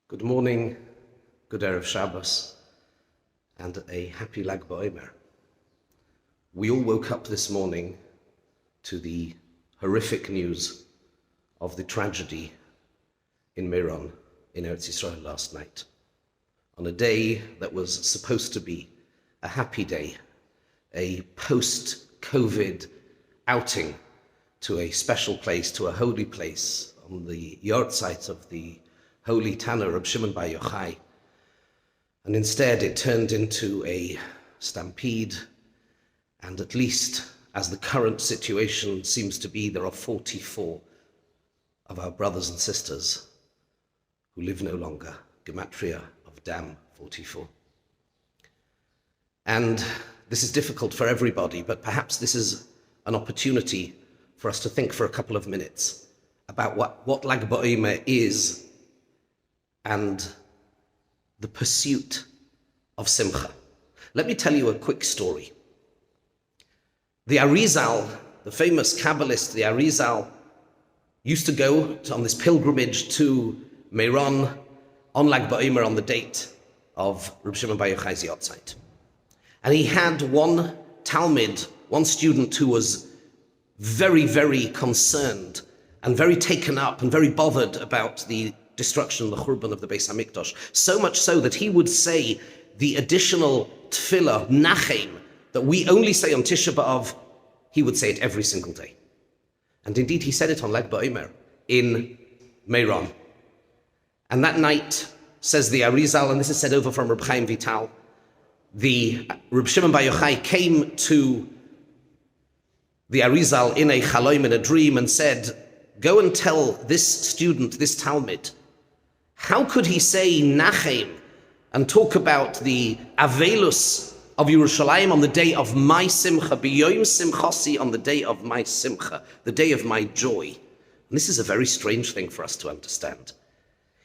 Good morning, good Erev Shabbos, and a happy Lag Baomer. We all woke up this morning to the horrific news of the tragedy in Meron, in Eretz Yisrael last night, on a day that was supposed to be a happy day, a post-COVID outing to a special place, to a holy place, on the yard site of the Holy Tanner, Reb Shimon Bar Yochai. And instead it turned into a stampede, and at least as the current situation seems to be, there are 44 of our brothers and sisters who live no longer, gematria of Dam 44. And this is difficult for everybody, but perhaps this is an opportunity for us to think for a couple of minutes about what Lag Baomer is and the pursuit of Simcha. Let me tell you a quick story. The Arizal, the famous Kabbalist, the Arizal, used to go on this pilgrimage to Meron on Lag Baomer on the date of Reb Shimon Bar Yochai's yahrzeit. And he had one Talmud, one student who was very, very concerned and very taken up and very bothered about the destruction, the Churban of the Beis HaMikdash, so much so that he would say the additional tefillah, Nachem, that we only say on Tisha B'Av, he would say it every single day. And indeed, he said it on Lag Baomer in Meron. And that night, says the Arizal, and this is said over from Reb Chaim Vital, the Reb Shimon Bar Yochai came to the Arizal in a chaloim, in a dream, and said, go and tell this student, this Talmud, how could he say Nachem and talk about the Avelus of Yerushalayim on the day of my Simcha, B'yoyim Simchasi, on the day of my Simcha, the day of my joy? And this is a very strange thing for us to understand.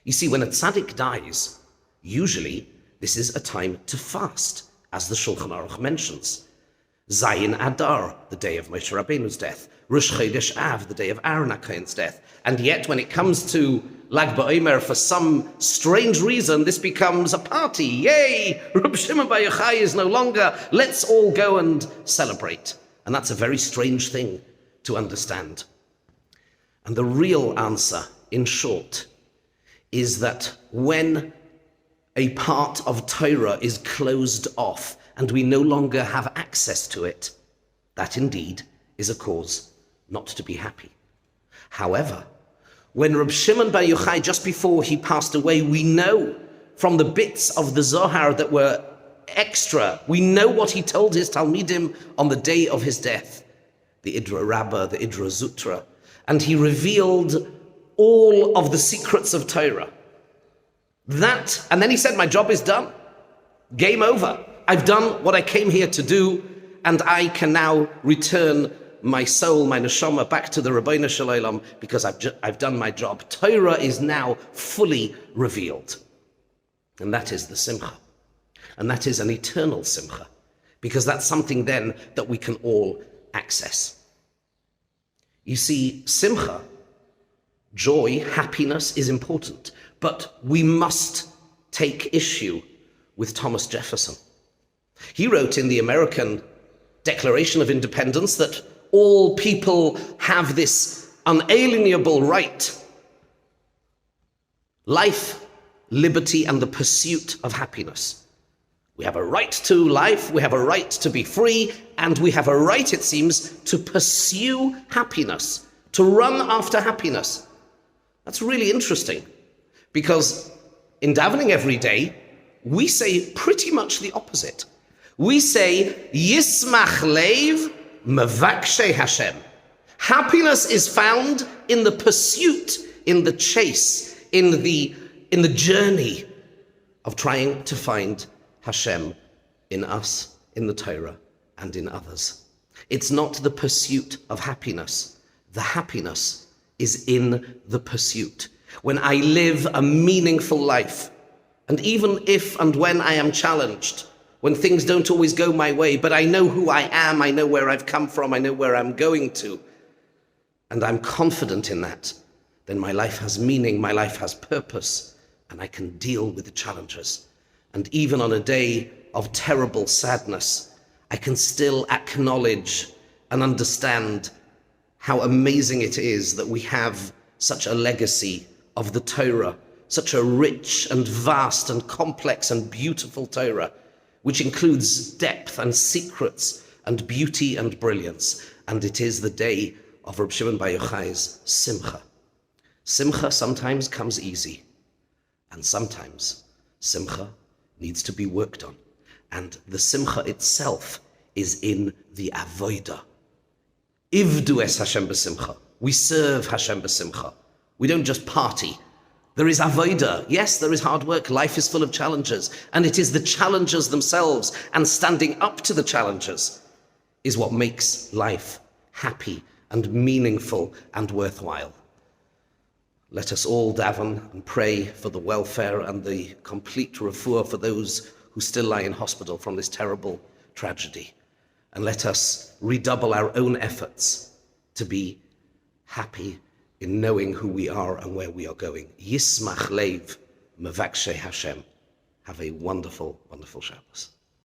You see, when a tzaddik dies, usually this is a time to fast, as the Shulchan Aruch mentions. Zayin Adar, the day of Moshe Rabbeinu's death. Rosh Chodesh Av, the day of Aaron HaKohen's death. And yet, when it comes to Lag Baomer, for some strange reason, this becomes a party. Yay! Reb Shimon Bar Yochai is no longer. Let's all go and celebrate. And that's a very strange thing to understand. And the real answer, in short, is that when a part of Torah is closed off and we no longer have access to it, that indeed is a cause not to be happy. However, when Reb Shimon Bar Yochai, just before he passed away, we know from the bits of the Zohar that were extra, we know what he told his Talmidim on the day of his death, the Idra Rabbah, the Idra Zutra, and he revealed all of the secrets of Torah. That, and then he said, my job is done. Game over. I've done what I came here to do, and I can now return my soul, my neshama, back to the Rabbeinu Shalom, because I've done my job. Torah is now fully revealed. And that is the Simcha. And that is an eternal Simcha, because that's something then that we can all access. You see, Simcha, joy, happiness is important, but we must take issue with Thomas Jefferson. He wrote in the American Declaration of Independence that all people have this unalienable right: life, liberty, and the pursuit of happiness. We have a right to life, we have a right to be free, and we have a right, it seems, to pursue happiness, to run after happiness. That's really interesting, because in davening every day, we say pretty much the opposite. We say, Yismach Leiv Mevakshe Hashem. Happiness is found in the pursuit, in the chase, in the journey of trying to find Hashem in us, in the Torah, and in others. It's not the pursuit of happiness. The happiness is in the pursuit. When I live a meaningful life, and even if and when I am challenged, when things don't always go my way, but I know who I am, I know where I've come from, I know where I'm going to, and I'm confident in that, then my life has meaning, my life has purpose, and I can deal with the challenges. And even on a day of terrible sadness, I can still acknowledge and understand how amazing it is that we have such a legacy of the Torah, such a rich and vast and complex and beautiful Torah, which includes depth and secrets and beauty and brilliance. And it is the day of Reb Shimon Bar Yochai's Simcha. Simcha sometimes comes easy, and sometimes Simcha needs to be worked on. And the Simcha itself is in the Avodah. Ivdu es Hashem b'simcha. We serve Hashem b'simcha. We don't just party. There is avodah. Yes, there is hard work. Life is full of challenges. And it is the challenges themselves and standing up to the challenges is what makes life happy and meaningful and worthwhile. Let us all daven and pray for the welfare and the complete refuah for those who still lie in hospital from this terrible tragedy. And let us redouble our own efforts to be happy in knowing who we are and where we are going. Yismach Lev Mevakshe Hashem. Have a wonderful, wonderful Shabbos.